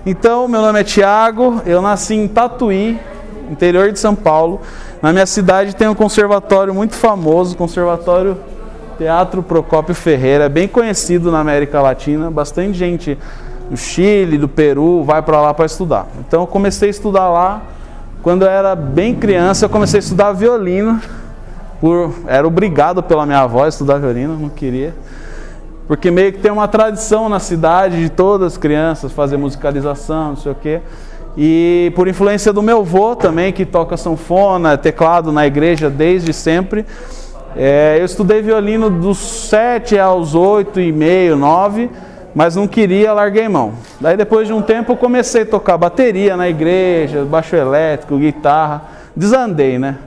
Então, meu nome é Thiago, eu nasci em Tatuí, interior de São Paulo. Na minha cidade tem um conservatório muito famoso, Conservatório Teatro Procópio Ferreira, bem conhecido na América Latina. Bastante gente do Chile, do Peru, vai para lá para estudar. Então eu comecei a estudar lá. Quando eu era bem criança, eu comecei a estudar violino. Era obrigado pela minha avó a estudar violino, não queria. Porque meio que tem uma tradição na cidade de todas as crianças fazer musicalização, não sei o quê. E por influência do meu avô também, que toca sanfona, teclado na igreja desde sempre, eu estudei violino dos 7 aos 8 e meio, 9, mas não queria, larguei mão. Daí depois de um tempo eu comecei a tocar bateria na igreja, baixo elétrico, guitarra, desandei, né?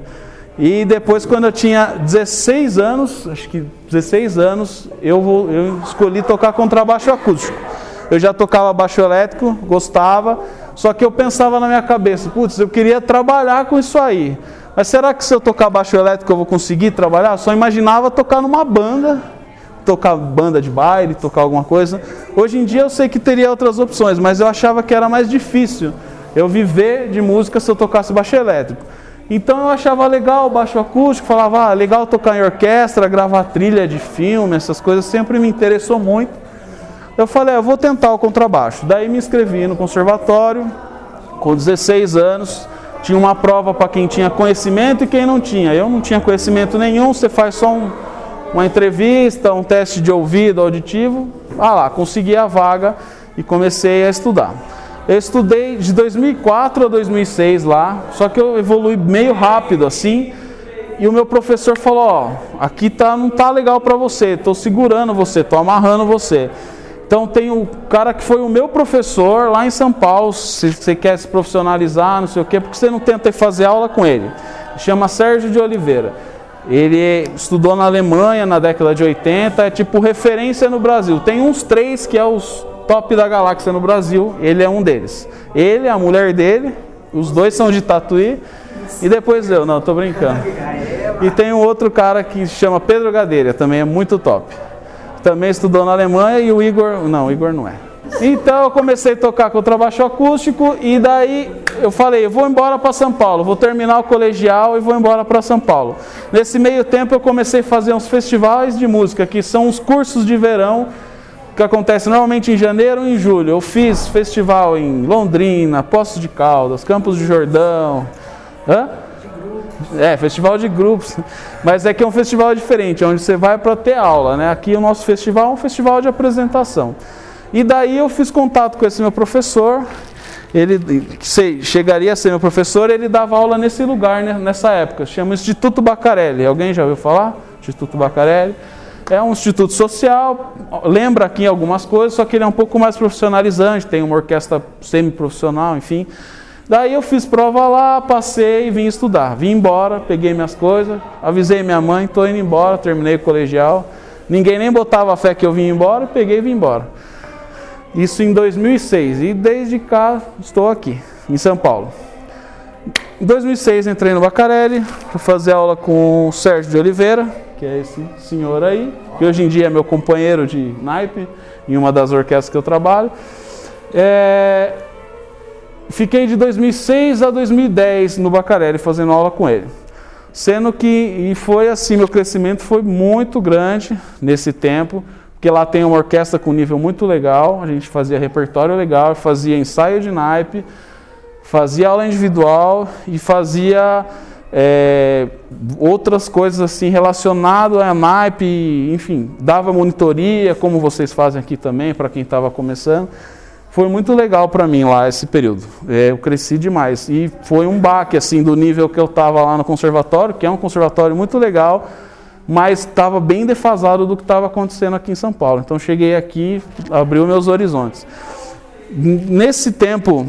E depois, quando eu tinha 16 anos, acho que 16 anos, eu escolhi tocar contrabaixo acústico. Eu já tocava baixo elétrico, gostava, só que eu pensava na minha cabeça, putz, eu queria trabalhar com isso aí. Mas será que se eu tocar baixo elétrico eu vou conseguir trabalhar? Eu só imaginava tocar numa banda, tocar banda de baile, tocar alguma coisa. Hoje em dia eu sei que teria outras opções, mas eu achava que era mais difícil eu viver de música se eu tocasse baixo elétrico. Então eu achava legal o baixo acústico, falava, legal tocar em orquestra, gravar trilha de filme, essas coisas, sempre me interessou muito. Eu falei, eu vou tentar o contrabaixo. Daí me inscrevi no conservatório, com 16 anos, tinha uma prova para quem tinha conhecimento e quem não tinha. Eu não tinha conhecimento nenhum, você faz só uma entrevista, um teste de ouvido auditivo. Lá, consegui a vaga e comecei a estudar. Eu estudei de 2004 a 2006 lá, só que eu evolui meio rápido assim. E o meu professor falou, aqui não tá legal para você, estou segurando você, estou amarrando você. Então tem um cara que foi o meu professor lá em São Paulo, se você quer se profissionalizar, não sei o quê, porque você não tenta fazer aula com ele. Chama Sérgio de Oliveira. Ele estudou na Alemanha na década de 80, é tipo referência no Brasil. Tem uns 3 que é os top da galáxia no Brasil, ele é um deles. Ele, a mulher dele, os 2 são de Tatuí, e depois eu, não, tô brincando. E tem um outro cara que se chama Pedro Gadelha, também é muito top. Também estudou na Alemanha e o Igor não é. Então eu comecei a tocar contrabaixo acústico e daí eu falei, eu vou embora para São Paulo, vou terminar o colegial e vou embora para São Paulo. Nesse meio tempo eu comecei a fazer uns festivais de música, que são os cursos de verão, que acontecem normalmente em janeiro ou em julho. Eu fiz festival em Londrina, Poços de Caldas, Campos do Jordão. Festival de grupos, mas é que é um festival diferente, onde você vai para ter aula, né? Aqui o nosso festival é um festival de apresentação. E daí eu fiz contato com esse meu professor, ele chegaria a ser meu professor, ele dava aula nesse lugar, né, nessa época, chama Instituto Bacarelli. Alguém já ouviu falar? Instituto Bacarelli. É um instituto social, lembra aqui algumas coisas, só que ele é um pouco mais profissionalizante, tem uma orquestra semi-profissional, enfim. Daí eu fiz prova lá, passei e vim estudar. Vim embora, peguei minhas coisas, avisei minha mãe, estou indo embora, terminei o colegial. Ninguém nem botava fé que eu vim embora, peguei e vim embora. Isso em 2006 e desde cá estou aqui, em São Paulo. Em 2006 entrei no Bacarelli, fui fazer aula com o Sérgio de Oliveira, que é esse senhor aí, que hoje em dia é meu companheiro de naipe, em uma das orquestras que eu trabalho. Fiquei de 2006 a 2010 no Bacarelli fazendo aula com ele. Sendo que, foi assim, meu crescimento foi muito grande nesse tempo, porque lá tem uma orquestra com nível muito legal, a gente fazia repertório legal, fazia ensaio de naipe, fazia aula individual e fazia outras coisas assim relacionadas a naipe, enfim, dava monitoria, como vocês fazem aqui também, para quem estava começando. Foi muito legal para mim lá esse período, eu cresci demais e foi um baque assim do nível que eu estava lá no conservatório, que é um conservatório muito legal, mas estava bem defasado do que estava acontecendo aqui em São Paulo. Então cheguei aqui, abriu meus horizontes. Nesse tempo,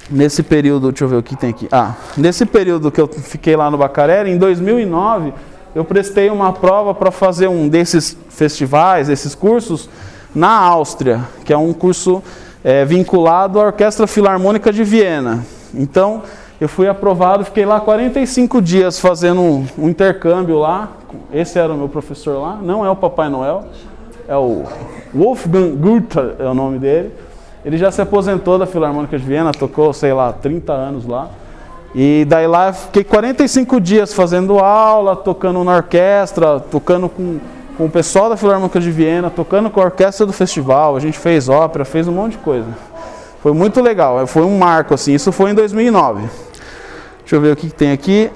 nesse período, deixa eu ver o que tem aqui. Nesse período que eu fiquei lá no Bacarelli, em 2009, eu prestei uma prova para fazer um desses festivais, desses cursos, na Áustria, que é um curso vinculado à Orquestra Filarmônica de Viena. Então, eu fui aprovado, fiquei lá 45 dias fazendo um intercâmbio lá. Esse era o meu professor lá, não é o Papai Noel, é o Wolfgang Goethe, é o nome dele. Ele já se aposentou da Filarmônica de Viena, tocou, sei lá, 30 anos lá. E daí lá eu fiquei 45 dias fazendo aula, tocando na orquestra, tocando com o pessoal da Filarmônica de Viena, tocando com a orquestra do festival. A gente fez ópera, fez um monte de coisa. Foi muito legal, foi um marco assim, isso foi em 2009. Deixa eu ver o que tem aqui.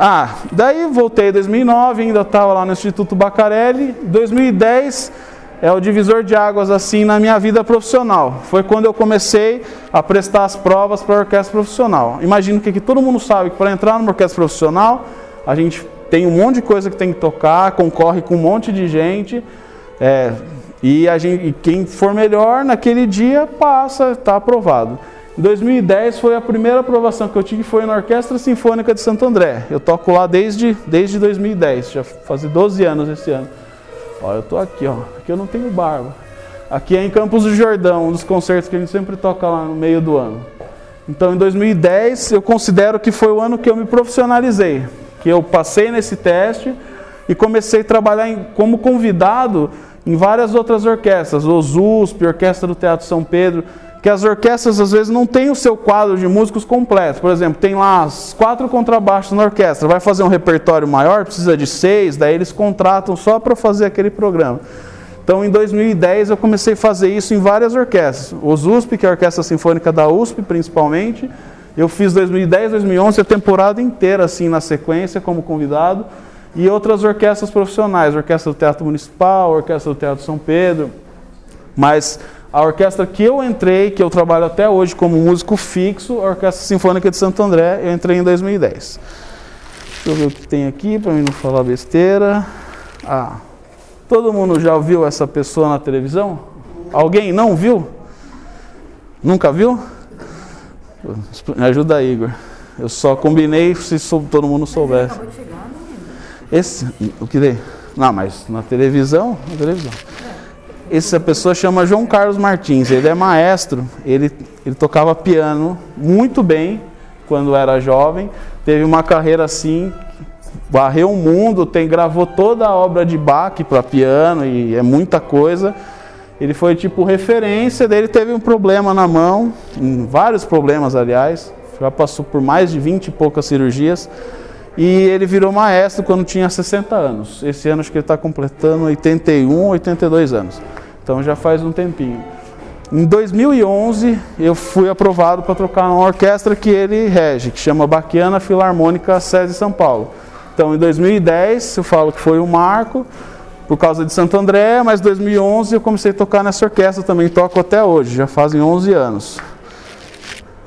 Daí voltei em 2009, ainda estava lá no Instituto Baccarelli. 2010 é o divisor de águas assim na minha vida profissional. Foi quando eu comecei a prestar as provas para a orquestra profissional. Imagino que aqui todo mundo sabe que para entrar numa orquestra profissional, a gente tem um monte de coisa que tem que tocar, concorre com um monte de gente. E quem for melhor naquele dia passa, está aprovado. Em 2010 foi a primeira aprovação que eu tive, foi na Orquestra Sinfônica de Santo André. Eu toco lá desde 2010, já faz 12 anos esse ano. Ó, eu tô aqui, ó. Aqui eu não tenho barba. Aqui é em Campos do Jordão, um dos concertos que a gente sempre toca lá no meio do ano. Então em 2010 eu considero que foi o ano que eu me profissionalizei, que eu passei nesse teste e comecei a trabalhar como convidado em várias outras orquestras, OSUSP, Orquestra do Teatro São Pedro, que as orquestras às vezes não têm o seu quadro de músicos completo. Por exemplo, tem lá 4 contrabaixos na orquestra, vai fazer um repertório maior, precisa de 6, daí eles contratam só para fazer aquele programa. Então em 2010 eu comecei a fazer isso em várias orquestras. OSUSP, que é a Orquestra Sinfônica da USP principalmente, eu fiz 2010, 2011 a temporada inteira assim na sequência como convidado, e outras orquestras profissionais, Orquestra do Teatro Municipal, Orquestra do Teatro São Pedro, mas a orquestra que eu entrei, que eu trabalho até hoje como músico fixo, a Orquestra Sinfônica de Santo André, eu entrei em 2010. Deixa eu ver o que tem aqui, para mim não falar besteira. Todo mundo já viu essa pessoa na televisão? Alguém não viu? Nunca viu? Me ajuda aí, Igor. Eu só combinei se todo mundo soubesse. O que tem? Não, mas na televisão? Na televisão. Essa pessoa chama João Carlos Martins, ele é maestro, ele tocava piano muito bem quando era jovem, teve uma carreira assim, varreu o mundo, gravou toda a obra de Bach para piano e é muita coisa. Ele foi tipo referência, daí ele teve um problema na mão, vários problemas aliás, já passou por mais de 20 e poucas cirurgias. E ele virou maestro quando tinha 60 anos. Esse ano acho que ele está completando 81, 82 anos. Então já faz um tempinho. Em 2011 eu fui aprovado para tocar numa orquestra que ele rege, que chama Bachiana Filarmônica SESI São Paulo. Então em 2010 eu falo que foi um marco por causa de Santo André, mas em 2011 eu comecei a tocar nessa orquestra, também toco até hoje, já fazem 11 anos.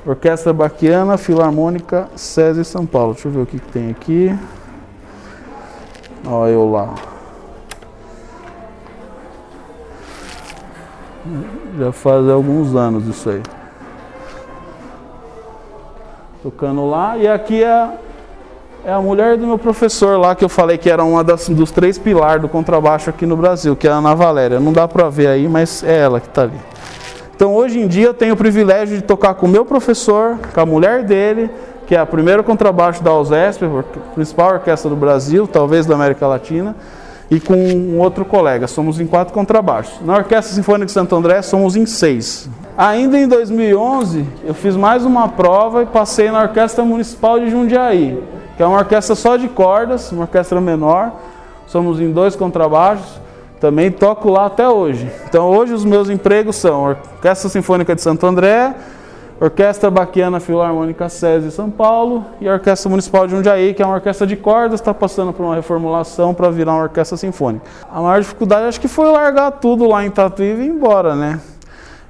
Orquestra Bachiana Filarmônica SESI São Paulo. Deixa eu ver o que tem aqui. Olha eu lá. Já faz alguns anos isso aí. Tocando lá. E aqui é a mulher do meu professor lá, que eu falei que era uma dos 3 pilares do contrabaixo aqui no Brasil, que é a Ana Valéria. Não dá pra ver aí, mas é ela que tá ali. Então hoje em dia eu tenho o privilégio de tocar com o meu professor, com a mulher dele, que é a primeira contrabaixo da USESP, a principal orquestra do Brasil, talvez da América Latina, e com um outro colega. Somos em 4 contrabaixos. Na Orquestra Sinfônica de Santo André somos em 6. Ainda em 2011 eu fiz mais uma prova e passei na Orquestra Municipal de Jundiaí, que é uma orquestra só de cordas, uma orquestra menor. Somos em 2 contrabaixos. Também toco lá até hoje. Então hoje os meus empregos são Orquestra Sinfônica de Santo André, Orquestra Bachiana Filarmônica SESI São Paulo e a Orquestra Municipal de Jundiaí, que é uma orquestra de cordas, está passando por uma reformulação para virar uma orquestra sinfônica. A maior dificuldade acho que foi largar tudo lá em Tatuí e ir embora, né?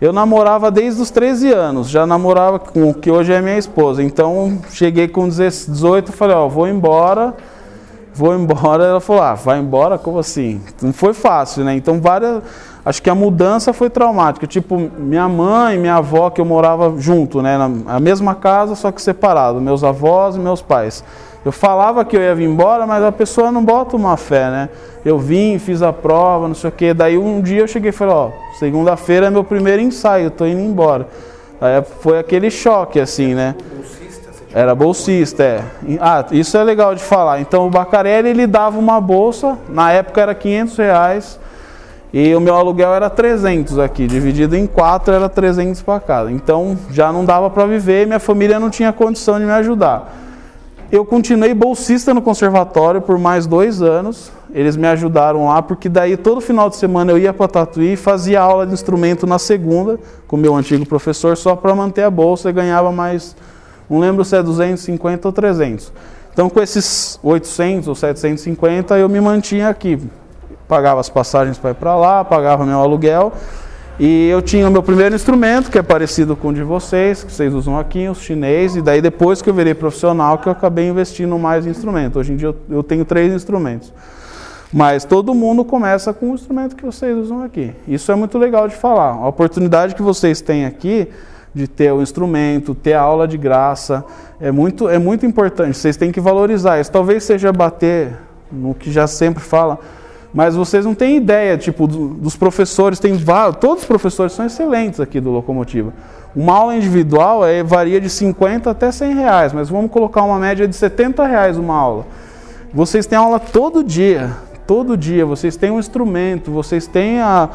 Eu namorava desde os 13 anos, já namorava com o que hoje é minha esposa. Então cheguei com 18 e falei, ó, vou embora. Ela falou, vai embora? Como assim? Não foi fácil, né? Então acho que a mudança foi traumática. Tipo, minha mãe e minha avó, que eu morava junto, né? Na mesma casa, só que separado. Meus avós e meus pais. Eu falava que eu ia vir embora, mas a pessoa não bota uma fé, né? Eu vim, fiz a prova, não sei o quê. Daí um dia eu cheguei e falei, segunda-feira é meu primeiro ensaio, eu tô indo embora. Aí foi aquele choque, assim, né? Era bolsista, é. Isso é legal de falar. Então o Baccarelli, ele dava uma bolsa, na época era R$500, E o meu aluguel era 300 aqui, dividido em 4 era 300 para cada. Então já não dava para viver e minha família não tinha condição de me ajudar. Eu continuei bolsista no conservatório por mais 2 anos. Eles me ajudaram lá, porque daí todo final de semana eu ia para Tatuí e fazia aula de instrumento na segunda, com o meu antigo professor, só para manter a bolsa, e ganhava mais, não lembro se é 250 ou 300. Então com esses 800 ou 750 eu me mantinha aqui. Pagava as passagens para ir para lá, pagava meu aluguel. E eu tinha o meu primeiro instrumento, que é parecido com o de vocês, que vocês usam aqui, os chinês. E daí depois que eu virei profissional, que eu acabei investindo mais em instrumento. Hoje em dia eu tenho 3 instrumentos. Mas todo mundo começa com o instrumento que vocês usam aqui. Isso é muito legal de falar. A oportunidade que vocês têm aqui de ter o instrumento, ter a aula de graça, é muito importante. Vocês têm que valorizar isso. Talvez seja bater no que já sempre fala, mas vocês não têm ideia, tipo, dos professores, todos os professores são excelentes aqui do Locomotiva. Uma aula individual varia de 50 até 100 reais, mas vamos colocar uma média de 70 reais uma aula. Vocês têm aula todo dia, vocês têm um instrumento, vocês têm a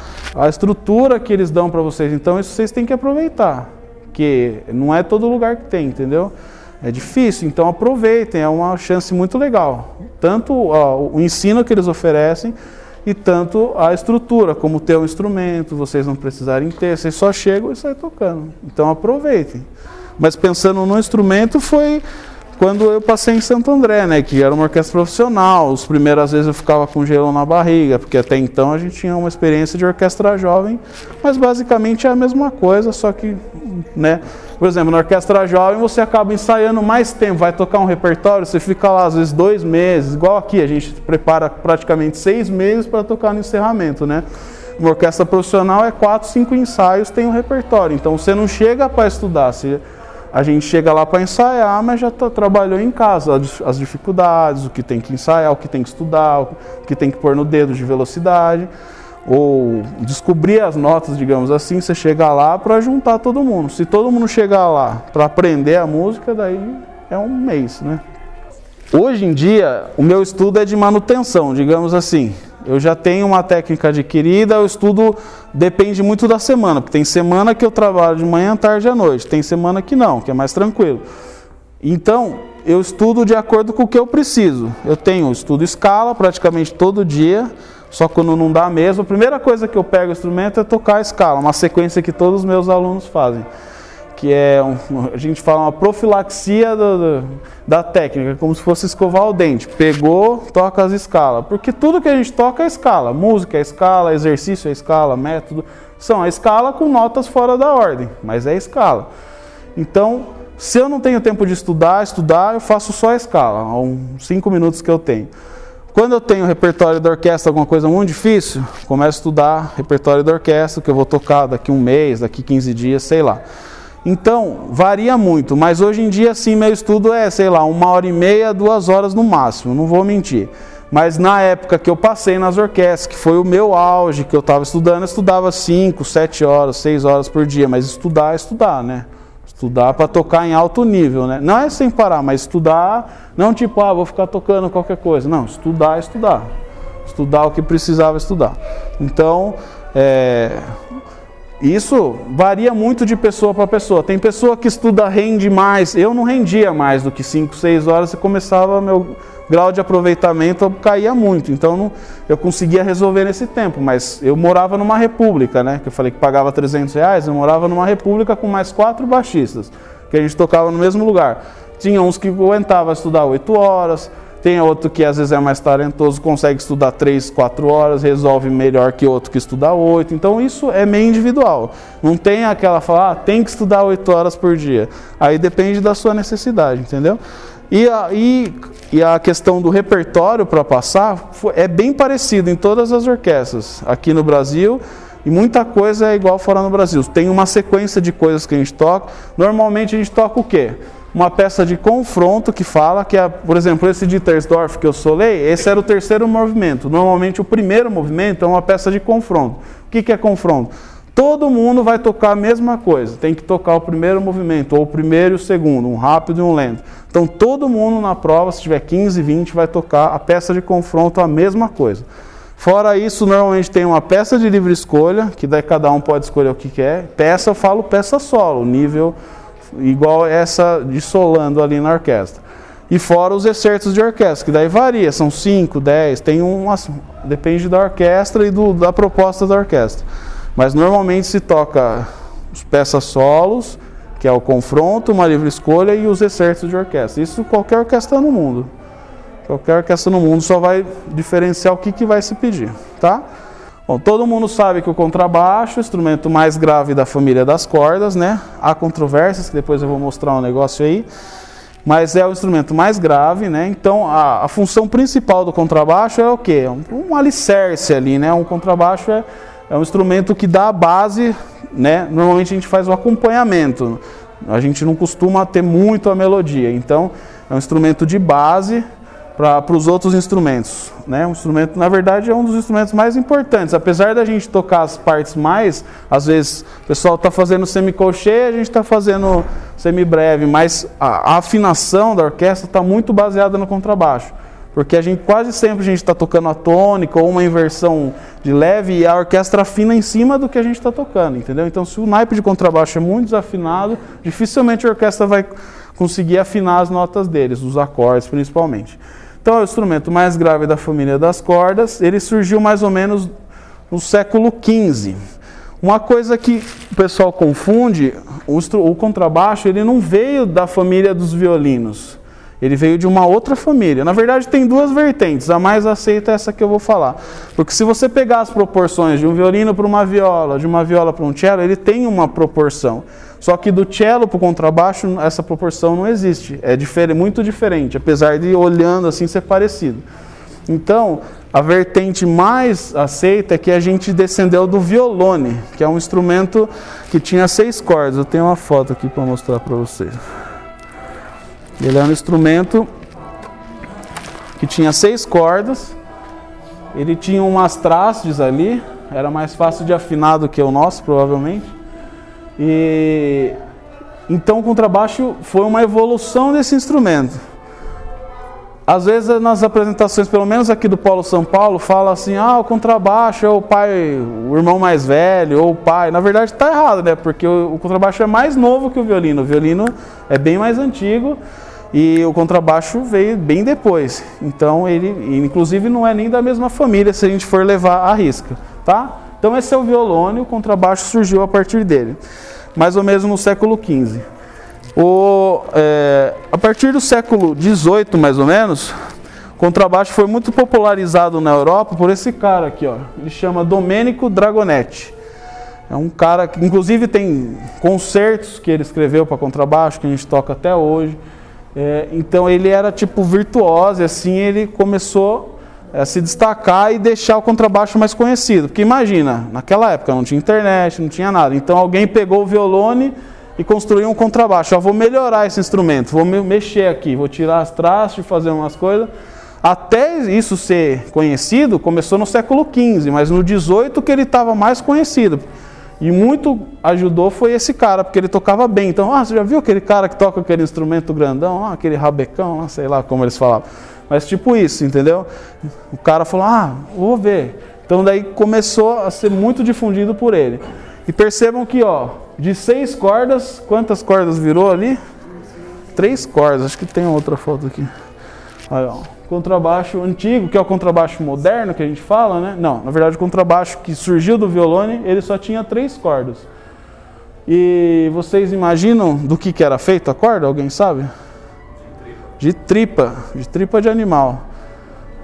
estrutura que eles dão para vocês, então isso vocês têm que aproveitar, que não é todo lugar que tem, entendeu? É difícil, então aproveitem, é uma chance muito legal. Tanto o ensino que eles oferecem e tanto a estrutura, como ter um instrumento, vocês não precisarem ter, vocês só chegam e saem tocando. Então aproveitem. Mas pensando no instrumento foi quando eu passei em Santo André, né, que era uma orquestra profissional. As primeiras vezes eu ficava com gelo na barriga, porque até então a gente tinha uma experiência de orquestra jovem, mas basicamente é a mesma coisa, só que, né, por exemplo, na orquestra jovem você acaba ensaiando mais tempo, vai tocar um repertório, você fica lá às vezes 2 meses, igual aqui, a gente prepara praticamente 6 meses para tocar no encerramento, né? Uma orquestra profissional é 4, 5 ensaios, tem um repertório, então você não chega para estudar, a gente chega lá para ensaiar, mas já trabalhou em casa as dificuldades, o que tem que ensaiar, o que tem que estudar, o que tem que pôr no dedo de velocidade, ou descobrir as notas, digamos assim. Você chega lá para juntar todo mundo. Se todo mundo chegar lá para aprender a música, daí é um mês, né? Hoje em dia, o meu estudo é de manutenção, digamos assim. Eu já tenho uma técnica adquirida, o estudo depende muito da semana, porque tem semana que eu trabalho de manhã, tarde e à noite, tem semana que não, que é mais tranquilo. Então, eu estudo de acordo com o que eu preciso. Eu estudo escala praticamente todo dia, só quando não dá mesmo. A primeira coisa que eu pego o instrumento é tocar a escala, uma sequência que todos os meus alunos fazem, que é, a gente fala, uma profilaxia da técnica, como se fosse escovar o dente. Pegou, toca as escalas, porque tudo que a gente toca é escala. Música é escala, exercício é escala, método, são a escala com notas fora da ordem, mas é escala. Então, se eu não tenho tempo de estudar, eu faço só a escala, uns 5 minutos que eu tenho. Quando eu tenho repertório da orquestra, alguma coisa muito difícil, começo a estudar repertório da orquestra, que eu vou tocar daqui 1 mês, daqui 15 dias, sei lá. Então, varia muito, mas hoje em dia, sim, meu estudo é, sei lá, 1h30, 2 horas no máximo, não vou mentir. Mas na época que eu passei nas orquestras, que foi o meu auge, que eu estava estudando, eu estudava 5, 7 horas, 6 horas por dia, mas estudar, né? Estudar para tocar em alto nível, né? Não é sem parar, mas estudar, não tipo, vou ficar tocando qualquer coisa. Não, estudar. Estudar o que precisava estudar. Então, isso varia muito de pessoa para pessoa. Tem pessoa que estuda, rende mais. Eu não rendia mais do que 5, 6 horas e começava, meu grau de aproveitamento caía muito. Então eu conseguia resolver nesse tempo. Mas eu morava numa república, né? Que eu falei que pagava 300 reais. Eu morava numa república com mais 4 baixistas, que a gente tocava no mesmo lugar. Tinha uns que aguentavam estudar 8 horas. Tem outro que às vezes é mais talentoso, consegue estudar 3, 4 horas, resolve melhor que outro que estuda 8. Então isso é meio individual. Não tem aquela fala, tem que estudar 8 horas por dia. Aí depende da sua necessidade, entendeu? E a questão do repertório para passar é bem parecido em todas as orquestras aqui no Brasil. E muita coisa é igual fora no Brasil. Tem uma sequência de coisas que a gente toca. Normalmente a gente toca o quê? Uma peça de confronto que fala que, por exemplo, esse de Tersdorf que eu solei, esse era o 3º movimento. Normalmente o 1º movimento é uma peça de confronto. O que é confronto? Todo mundo vai tocar a mesma coisa. Tem que tocar o 1º movimento, ou o 1º e o 2º, um rápido e um lento. Então todo mundo na prova, se tiver 15, 20, vai tocar a peça de confronto a mesma coisa. Fora isso, normalmente tem uma peça de livre escolha, que daí cada um pode escolher o que quer. Peça, eu falo peça solo, nível igual essa de solando ali na orquestra. E fora os excertos de orquestra, que daí varia, são 5, 10, tem depende da orquestra e da proposta da orquestra. Mas normalmente se toca as peças solos, que é o confronto, uma livre escolha e os excertos de orquestra. Isso qualquer orquestra no mundo. Qualquer orquestra no mundo só vai diferenciar o que vai se pedir, tá? Bom, todo mundo sabe que o contrabaixo é o instrumento mais grave da família das cordas, né? Há controvérsias, que depois eu vou mostrar um negócio aí, mas é o instrumento mais grave, né? Então, a função principal do contrabaixo é o quê? Um alicerce ali, né? Um contrabaixo é um instrumento que dá a base, né? Normalmente a gente faz o acompanhamento, a gente não costuma ter muito a melodia, então é um instrumento de base para os outros instrumentos, né? Um instrumento, na verdade, é um dos instrumentos mais importantes. Apesar da gente tocar as partes mais, às vezes o pessoal está fazendo semicolcheia, a gente está fazendo semibreve, mas a afinação da orquestra está muito baseada no contrabaixo, porque quase sempre a gente está tocando a tônica ou uma inversão de leve e a orquestra afina em cima do que a gente está tocando, entendeu? Então, se o naipe de contrabaixo é muito desafinado, dificilmente a orquestra vai conseguir afinar as notas deles, os acordes principalmente. Então, é o instrumento mais grave da família das cordas. Ele surgiu mais ou menos no século XV. Uma coisa que o pessoal confunde, o contrabaixo ele não veio da família dos violinos. Ele veio de uma outra família. Na verdade, tem duas vertentes. A mais aceita é essa que eu vou falar. Porque se você pegar as proporções de um violino para uma viola, de uma viola para um cello, ele tem uma proporção. Só que do cello para o contrabaixo, essa proporção não existe. É muito diferente, apesar de olhando assim ser parecido. Então, a vertente mais aceita é que a gente descendeu do violone, que é um instrumento que tinha 6 cordas. Eu tenho uma foto aqui para mostrar para vocês. Ele é um instrumento que tinha 6 cordas, ele tinha umas trastes ali, era mais fácil de afinar do que o nosso, provavelmente. E então o contrabaixo foi uma evolução desse instrumento. Às vezes nas apresentações, pelo menos aqui do Polo São Paulo, fala assim, o contrabaixo é o pai, o irmão mais velho, ou o pai. Na verdade está errado, né? Porque o contrabaixo é mais novo que o violino é bem mais antigo. E o contrabaixo veio bem depois, então ele inclusive não é nem da mesma família se a gente for levar à risca, tá? Então esse é o violone, o contrabaixo surgiu a partir dele, mais ou menos no século XV. A partir do século XVIII, mais ou menos, o contrabaixo foi muito popularizado na Europa por esse cara aqui, ó. Ele chama Domenico Dragonetti. É um cara que inclusive tem concertos que ele escreveu para contrabaixo, que a gente toca até hoje. Então ele era tipo virtuoso, e assim ele começou a se destacar e deixar o contrabaixo mais conhecido. Porque imagina, naquela época não tinha internet, não tinha nada. Então alguém pegou o violone e construiu um contrabaixo. Vou melhorar esse instrumento, vou mexer aqui, vou tirar as trastes, fazer umas coisas. Até isso ser conhecido, começou no século XV, mas no XVIII que ele estava mais conhecido. E muito ajudou foi esse cara, porque ele tocava bem. Então, você já viu aquele cara que toca aquele instrumento grandão, aquele rabecão, sei lá como eles falavam. Mas tipo isso, entendeu? O cara falou, vou ver. Então daí começou a ser muito difundido por ele. E percebam que, de 6 cordas, quantas cordas virou ali? 3 cordas, acho que tem outra foto aqui. Aí, contrabaixo antigo, que é o contrabaixo moderno que a gente fala, né? Não, na verdade o contrabaixo que surgiu do violone, ele só tinha 3 cordas. E vocês imaginam do que era feito a corda? Alguém sabe? De tripa de animal.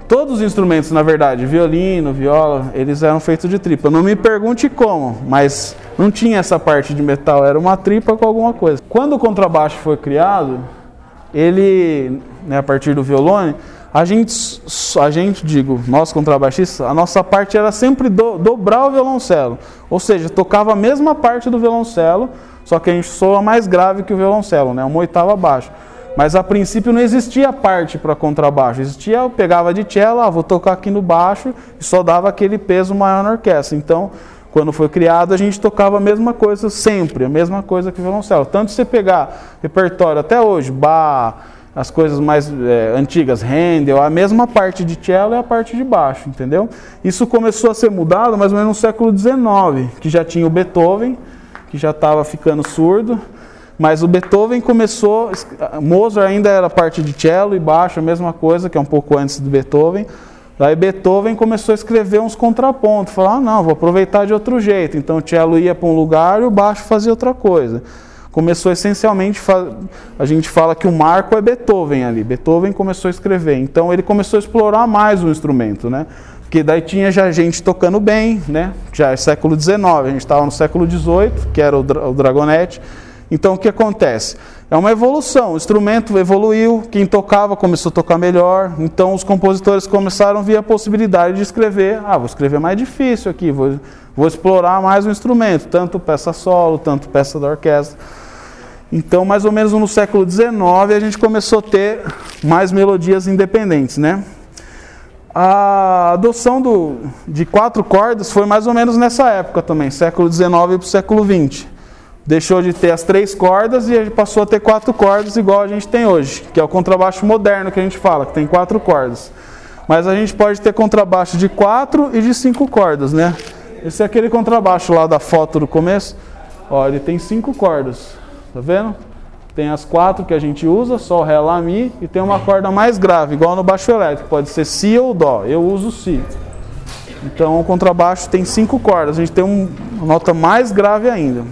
Todos os instrumentos, na verdade, violino, viola, eles eram feitos de tripa. Não me pergunte como, mas não tinha essa parte de metal, era uma tripa com alguma coisa. Quando o contrabaixo foi criado, ele, a partir do violone, nós contrabaixistas, a nossa parte era sempre dobrar o violoncelo. Ou seja, tocava a mesma parte do violoncelo, só que a gente soa mais grave que o violoncelo, uma oitava abaixo. Mas a princípio não existia parte para contrabaixo, eu pegava de cello, vou tocar aqui no baixo, e só dava aquele peso maior na orquestra. Então, quando foi criado, a gente tocava a mesma coisa sempre, a mesma coisa que o violoncelo. Tanto você pegar repertório até hoje, Bach, as coisas mais antigas, Handel, a mesma parte de cello é a parte de baixo, entendeu? Isso começou a ser mudado mais ou menos no século XIX, que já tinha o Beethoven, que já estava ficando surdo, mas o Beethoven começou, Mozart ainda era parte de cello e baixo, a mesma coisa, que é um pouco antes do Beethoven. Daí Beethoven começou a escrever uns contrapontos, falar, não, vou aproveitar de outro jeito. Então o cello ia para um lugar e o baixo fazia outra coisa. Começou essencialmente, a gente fala que o marco é Beethoven ali. Beethoven começou a escrever, então ele começou a explorar mais o instrumento, né? Porque daí tinha já gente tocando bem, né? Já é século XIX, a gente estava no século XVIII, que era o Dragonette. Então o que acontece? É uma evolução, o instrumento evoluiu, quem tocava começou a tocar melhor, então os compositores começaram a ver a possibilidade de escrever, vou escrever mais difícil aqui, vou explorar mais o instrumento, tanto peça solo, tanto peça da orquestra. Então, mais ou menos no século XIX, a gente começou a ter mais melodias independentes, né? A adoção de 4 cordas foi mais ou menos nessa época também, século XIX para o século XX. Deixou de ter as 3 cordas e passou a ter 4 cordas igual a gente tem hoje, que é o contrabaixo moderno que a gente fala, que tem 4 cordas. Mas a gente pode ter contrabaixo de 4 e de 5 cordas, né? Esse é aquele contrabaixo lá da foto do começo. Ó, ele tem 5 cordas, tá vendo? Tem as 4 que a gente usa, Sol, Ré, Lá, Mi, e tem uma corda mais grave, igual no baixo elétrico, pode ser Si ou Dó, eu uso Si. Então o contrabaixo tem 5 cordas, a gente tem uma nota mais grave ainda.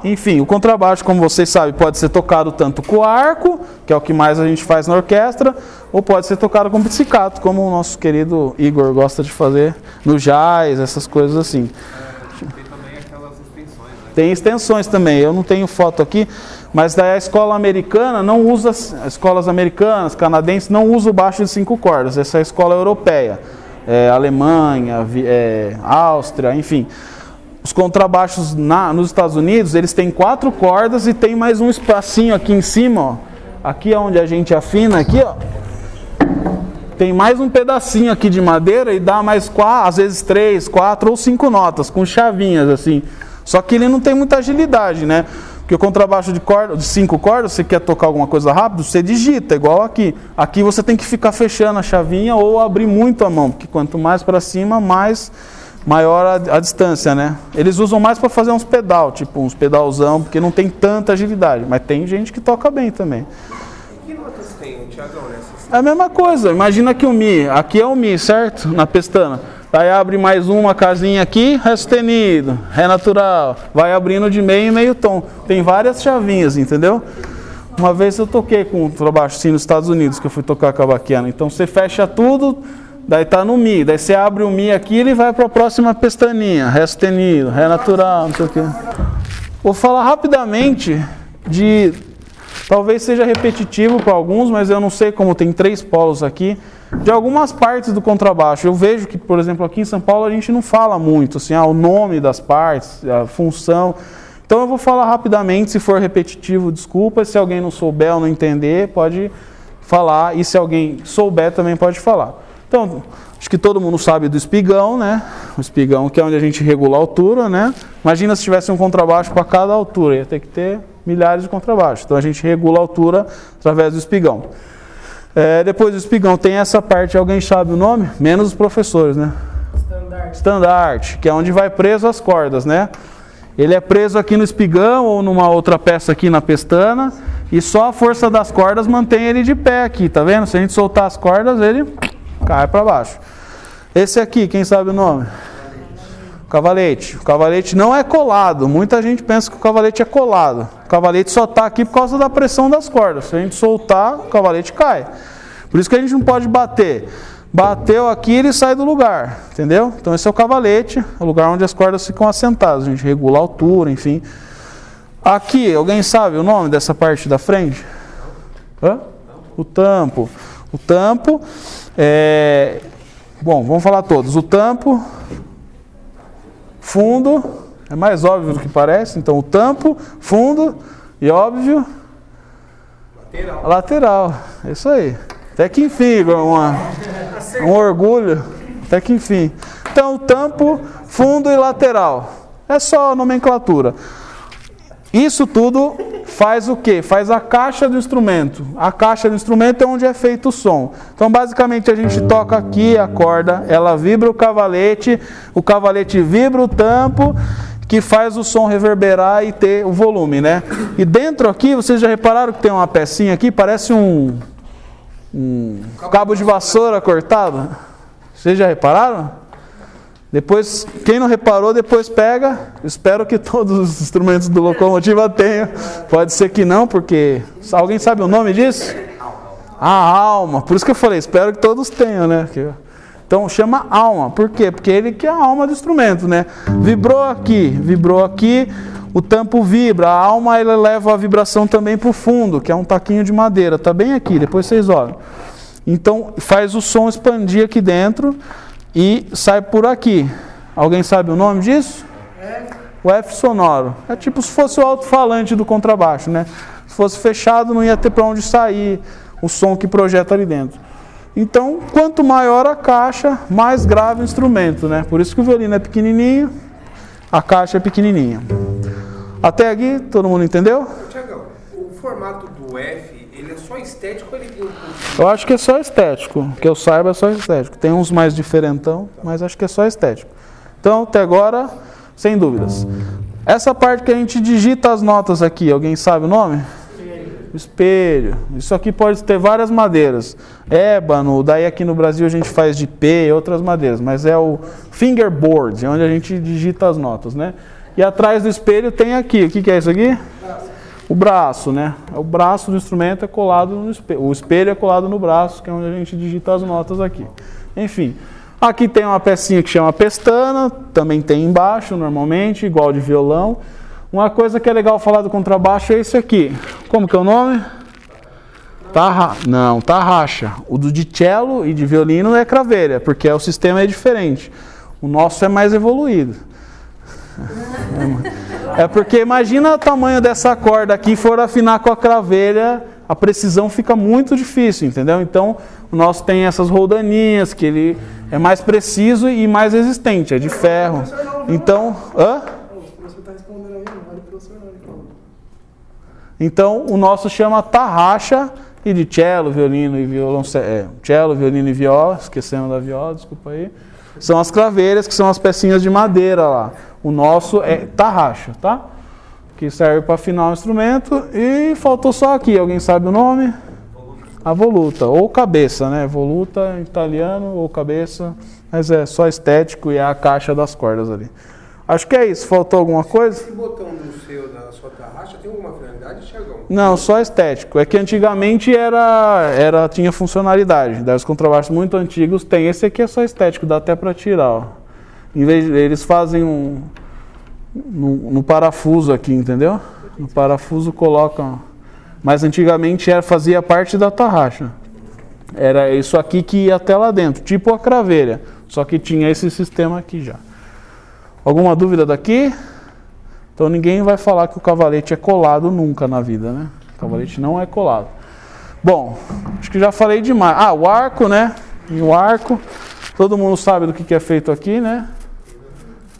Enfim, o contrabaixo, como vocês sabem, pode ser tocado tanto com arco, que é o que mais a gente faz na orquestra, ou pode ser tocado com pizzicato, como o nosso querido Igor gosta de fazer no jazz, essas coisas assim. Tem também aquelas extensões, né? Tem extensões também, eu não tenho foto aqui, mas daí a escola americana não usa, as escolas americanas, canadenses, não usam o baixo de 5 cordas, essa é a escola europeia, Alemanha, Áustria, enfim. Os contrabaixos nos Estados Unidos, eles têm 4 cordas e tem mais um espacinho aqui em cima, ó. Aqui é onde a gente afina, aqui, ó. Tem mais um pedacinho aqui de madeira e dá mais 4, às vezes 3, 4 ou 5 notas, com chavinhas, assim. Só que ele não tem muita agilidade, né? Porque o contrabaixo de 5 cordas, você quer tocar alguma coisa rápido, você digita, igual aqui. Aqui você tem que ficar fechando a chavinha ou abrir muito a mão, porque quanto mais para cima, maior a distância, né? Eles usam mais para fazer uns pedal, tipo uns pedalzão, porque não tem tanta agilidade. Mas tem gente que toca bem também. Que notas tem, Thiagão, nessas? É a mesma coisa, imagina que o Mi, aqui é o Mi, certo? Na pestana. Aí abre mais uma casinha aqui, Ré sustenido, Ré natural. Vai abrindo de meio em meio tom. Tem várias chavinhas, entendeu? Uma vez eu toquei com o contrabaixo assim nos Estados Unidos, que eu fui tocar cavaquinho. Então você fecha tudo. Daí tá no Mi, daí você abre o Mi aqui e ele vai para a próxima pestaninha, Ré sustenido, Ré natural, não sei o quê. Vou falar rapidamente talvez seja repetitivo para alguns, mas eu não sei como tem 3 polos aqui, de algumas partes do contrabaixo. Eu vejo que, por exemplo, aqui em São Paulo a gente não fala muito, assim, o nome das partes, a função. Então eu vou falar rapidamente, se for repetitivo, desculpa, se alguém não souber ou não entender, pode falar, e se alguém souber também pode falar. Então, acho que todo mundo sabe do espigão, né? O espigão que é onde a gente regula a altura, né? Imagina se tivesse um contrabaixo para cada altura, ia ter que ter milhares de contrabaixos. Então a gente regula a altura através do espigão. Depois do espigão tem essa parte, alguém sabe o nome? Menos os professores, né? Estandarte, que é onde vai preso as cordas, né? Ele é preso aqui no espigão ou numa outra peça aqui na pestana e só a força das cordas mantém ele de pé aqui, tá vendo? Se a gente soltar as cordas, ele cai para baixo. Esse aqui, quem sabe o nome? Cavalete. O cavalete não é colado. Muita gente pensa que o cavalete é colado. O cavalete só está aqui por causa da pressão das cordas. Se a gente soltar, o cavalete cai. Por isso que a gente não pode bater. Bateu aqui, ele sai do lugar. Entendeu? Então esse é o cavalete, o lugar onde as cordas ficam assentadas. A gente regula a altura, enfim. Aqui, alguém sabe o nome dessa parte da frente? O tampo. O tampo bom, vamos falar todos. O tampo, fundo, é mais óbvio do que parece. Então, o tampo, fundo e óbvio, lateral. É isso aí. Até que enfim, um orgulho. Até que enfim. Então, o tampo, fundo e lateral. É só nomenclatura. Isso tudo faz o quê? Faz a caixa do instrumento. A caixa do instrumento é onde é feito o som. Então, basicamente, a gente toca aqui a corda, ela vibra o cavalete vibra o tampo, que faz o som reverberar e ter o volume, né? E dentro aqui, vocês já repararam que tem uma pecinha aqui, parece um cabo de vassoura cortado? Vocês já repararam? Depois, quem não reparou, depois pega. Espero que todos os instrumentos do locomotiva tenham. Pode ser que não, porque... Alguém sabe o nome disso? A alma. Por isso que eu falei, espero que todos tenham, né? Então chama alma. Por quê? Porque ele que é a alma do instrumento, né? Vibrou aqui, o tampo vibra. A alma, ela leva a vibração também para o fundo, que é um taquinho de madeira. Tá bem aqui, depois vocês olham. Então faz o som expandir aqui dentro e sai por aqui. Alguém sabe o nome disso? O F sonoro. É tipo se fosse o alto-falante do contrabaixo, né? Se fosse fechado, não ia ter para onde sair o som que projeta ali dentro. Então, quanto maior a caixa, mais grave o instrumento, né? Por isso que o violino é pequenininho, a caixa é pequenininha. Até aqui, todo mundo entendeu? Tiagão, o formato do F, ele é só estético ou ele tem um pouco? Eu acho que é só estético. Que eu saiba, é só estético. Tem uns mais diferentão, mas acho que é só estético. Então, até agora, sem dúvidas. Essa parte que a gente digita as notas aqui, alguém sabe o nome? Espelho. Isso aqui pode ter várias madeiras. Ébano, daí aqui no Brasil a gente faz de P e outras madeiras, mas é o fingerboard, é onde a gente digita as notas, né? E atrás do espelho tem aqui, o que é isso aqui? O braço, né? O braço do instrumento é colado no espelho. O espelho é colado no braço, que é onde a gente digita as notas aqui. Enfim, aqui tem uma pecinha que chama pestana, também tem embaixo normalmente, igual de violão. Uma coisa que é legal falar do contrabaixo é esse aqui. Como que é o nome? Tarraxa. O do de cello e de violino é cravelha, porque o sistema é diferente. O nosso é mais evoluído. É porque imagina o tamanho dessa corda aqui, for afinar com a cravelha, a precisão fica muito difícil, entendeu? Então, o nosso tem essas roldaninhas, que ele é mais preciso e mais resistente, é de ferro. Então, Então, o nosso chama tarraxa, e de cello, violino e violoncelo, cello, violino e viola, esquecendo da viola, desculpa aí, são as cravelhas, que são as pecinhas de madeira lá. O nosso é tarraxa, tá? Que serve para afinar o instrumento. E faltou só aqui, alguém sabe o nome? A voluta, ou cabeça, né? Voluta em italiano, ou cabeça, mas é só estético e é a caixa das cordas ali. Acho que é isso. Faltou alguma coisa? Esse botão do seu, da sua tarraxa, tem alguma finalidade, Tiagão? Não, só estético. É que antigamente tinha funcionalidade. Daí os contrabaixos muito antigos tem. Esse aqui é só estético, dá até para tirar. Ó. Em vez de, eles fazem no parafuso aqui, entendeu? No parafuso colocam. Mas antigamente fazia parte da tarraxa. Era isso aqui que ia até lá dentro, tipo a cravelha. Só que tinha esse sistema aqui já. Alguma dúvida daqui? Então ninguém vai falar que o cavalete é colado nunca na vida, né? O cavalete não é colado. Bom, acho que já falei demais. O arco, né? E o arco, todo mundo sabe do que é feito aqui, né?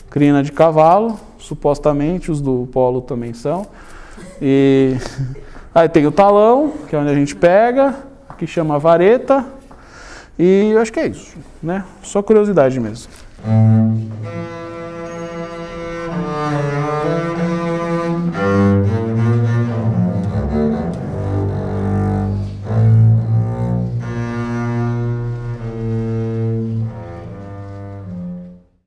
Crina de cavalo, supostamente, os do polo também são. E aí tem o talão, que é onde a gente pega, que chama vareta. E eu acho que é isso, né? Só curiosidade mesmo.